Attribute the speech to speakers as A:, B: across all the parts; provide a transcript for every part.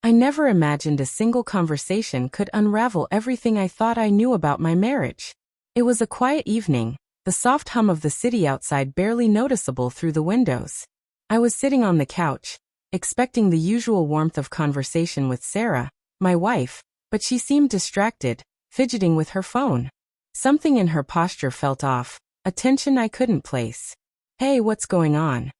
A: I never imagined a single conversation could unravel everything I thought I knew about my marriage. It was a quiet evening, the soft hum of the city outside barely noticeable through the windows. I was sitting on the couch, expecting the usual warmth of conversation with Sarah, my wife, but she seemed distracted, fidgeting with her phone. Something in her posture felt off, a tension I couldn't place. "Hey, what's going on?"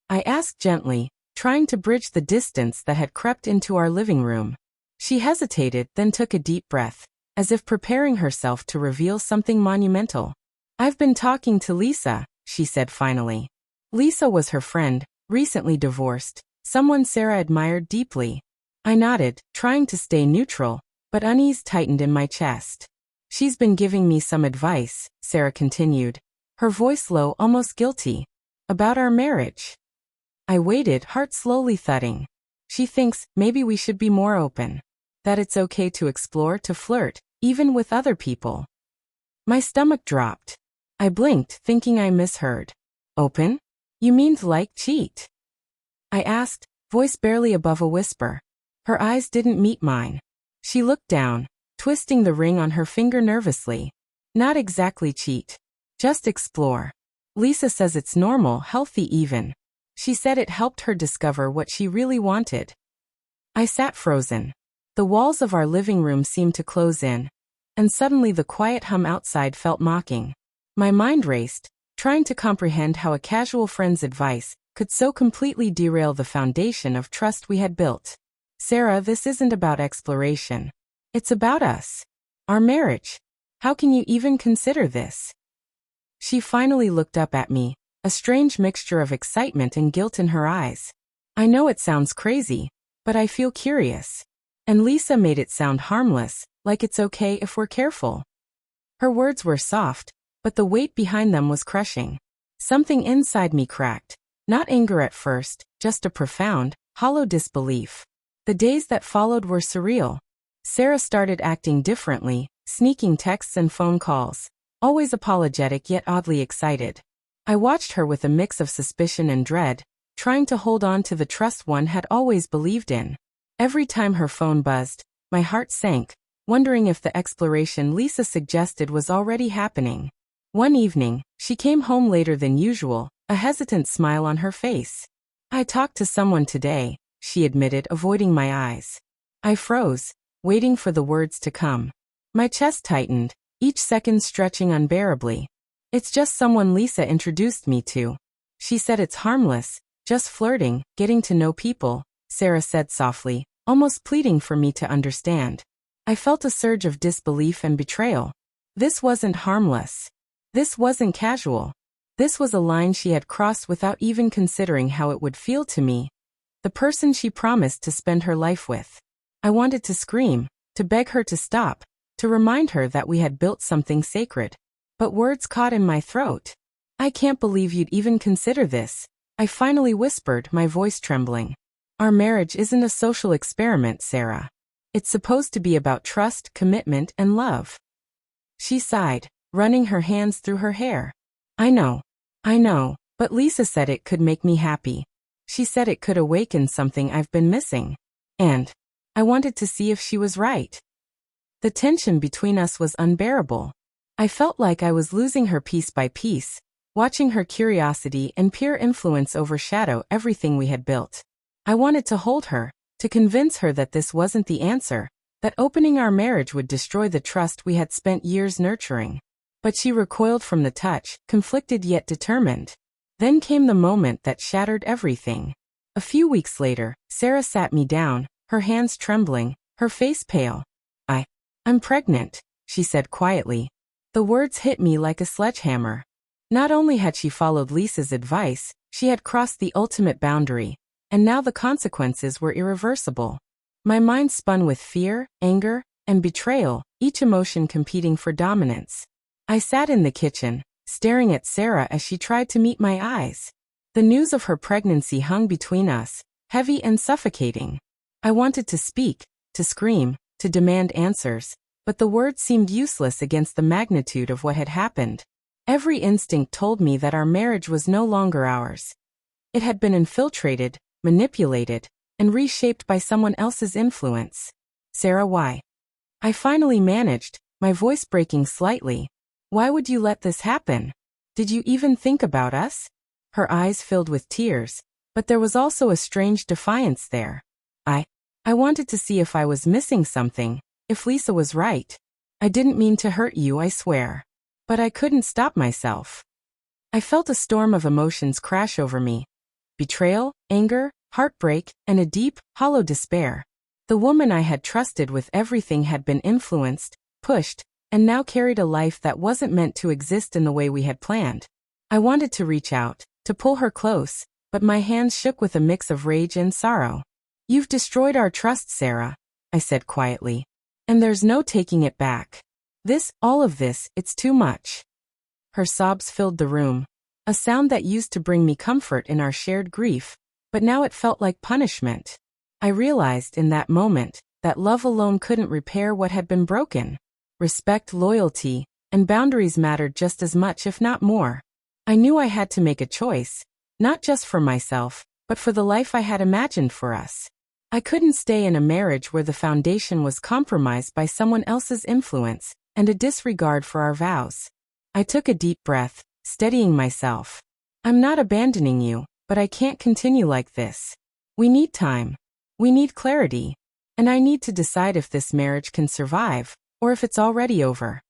A: I asked gently, trying to bridge the distance that had crept into our living room. She hesitated, then took a deep breath, as if preparing herself to reveal something monumental. "I've been talking to Lisa," she said finally. Lisa was her friend, recently divorced, someone Sarah admired deeply. I nodded, trying to stay neutral, but unease tightened in my chest. "She's been giving me some advice," Sarah continued, her voice low, almost guilty. "About our marriage." I waited, heart slowly thudding. "She thinks maybe we should be more open. That it's okay to explore, to flirt, even with other people." My stomach dropped. I blinked, thinking I misheard. "Open? You mean to like cheat?" I asked, voice barely above a whisper. Her eyes didn't meet mine. She looked down, twisting the ring on her finger nervously. "Not exactly cheat. Just explore. Lisa says it's normal, healthy even. She said it helped her discover what she really wanted." I sat frozen. The walls of our living room seemed to close in, and suddenly the quiet hum outside felt mocking. My mind raced, trying to comprehend how a casual friend's advice could so completely derail the foundation of trust we had built. "Sarah, this isn't about exploration. It's about us. Our marriage. How can you even consider this?" She finally looked up at me, a strange mixture of excitement and guilt in her eyes. "I know it sounds crazy, but I feel curious. And Lisa made it sound harmless, like it's okay if we're careful." Her words were soft, but the weight behind them was crushing. Something inside me cracked. Not anger at first, just a profound, hollow disbelief. The days that followed were surreal. Sarah started acting differently, sneaking texts and phone calls, always apologetic yet oddly excited. I watched her with a mix of suspicion and dread, trying to hold on to the trust one had always believed in. Every time her phone buzzed, my heart sank, wondering if the exploration Lisa suggested was already happening. One evening, she came home later than usual, a hesitant smile on her face. "I talked to someone today," she admitted, avoiding my eyes. I froze, waiting for the words to come. My chest tightened, each second stretching unbearably. "It's just someone Lisa introduced me to. She said it's harmless, just flirting, getting to know people," Sarah said softly, almost pleading for me to understand. I felt a surge of disbelief and betrayal. This wasn't harmless. This wasn't casual. This was a line she had crossed without even considering how it would feel to me, the person she promised to spend her life with. I wanted to scream, to beg her to stop, to remind her that we had built something sacred. But words caught in my throat. "I can't believe you'd even consider this," I finally whispered, my voice trembling. "Our marriage isn't a social experiment, Sarah. It's supposed to be about trust, commitment, and love." She sighed, running her hands through her hair. I know, but Lisa said it could make me happy. She said it could awaken something I've been missing. And I wanted to see if she was right." The tension between us was unbearable. I felt like I was losing her piece by piece, watching her curiosity and peer influence overshadow everything we had built. I wanted to hold her, to convince her that this wasn't the answer, that opening our marriage would destroy the trust we had spent years nurturing. But she recoiled from the touch, conflicted yet determined. Then came the moment that shattered everything. A few weeks later, Sarah sat me down, her hands trembling, her face pale. I'm pregnant," she said quietly. The words hit me like a sledgehammer. Not only had she followed Lisa's advice, she had crossed the ultimate boundary, and now the consequences were irreversible. My mind spun with fear, anger, and betrayal, each emotion competing for dominance. I sat in the kitchen, staring at Sarah as she tried to meet my eyes. The news of her pregnancy hung between us, heavy and suffocating. I wanted to speak, to scream, to demand answers, but the words seemed useless against the magnitude of what had happened. Every instinct told me that our marriage was no longer ours. It had been infiltrated, manipulated, and reshaped by someone else's influence. Sarah, why? I finally managed, my voice breaking slightly. Why would you let this happen? Did you even think about us? Her eyes filled with tears, but there was also a strange defiance there. I wanted to see if I was missing something, if Lisa was right. I didn't mean to hurt you, I swear. But I couldn't stop myself. I felt a storm of emotions crash over me. Betrayal, anger, heartbreak, and a deep, hollow despair. The woman I had trusted with everything had been influenced, pushed, and now carried a life that wasn't meant to exist in the way we had planned. I wanted to reach out, to pull her close, but my hands shook with a mix of rage and sorrow. You've destroyed our trust, Sarah, I said quietly. And there's no taking it back. All of this, it's too much. Her sobs filled the room, a sound that used to bring me comfort in our shared grief, but now it felt like punishment. I realized in that moment that love alone couldn't repair what had been broken. Respect, loyalty, and boundaries mattered just as much, if not more. I knew I had to make a choice, not just for myself, but for the life I had imagined for us. I couldn't stay in a marriage where the foundation was compromised by someone else's influence and a disregard for our vows. I took a deep breath, steadying myself. I'm not abandoning you, but I can't continue like this. We need time. We need clarity. And I need to decide if this marriage can survive, or if it's already over.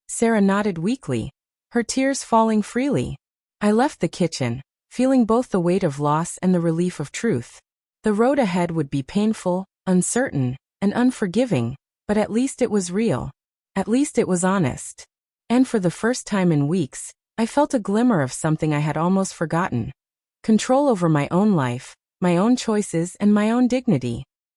A: Sarah nodded weakly, her tears falling freely. I left the kitchen, feeling both the weight of loss and the relief of truth. The road ahead would be painful, uncertain, and unforgiving, but at least it was real. At least it was honest. And for the first time in weeks, I felt a glimmer of something I had almost forgotten. Control over my own life, my own choices, and my own dignity.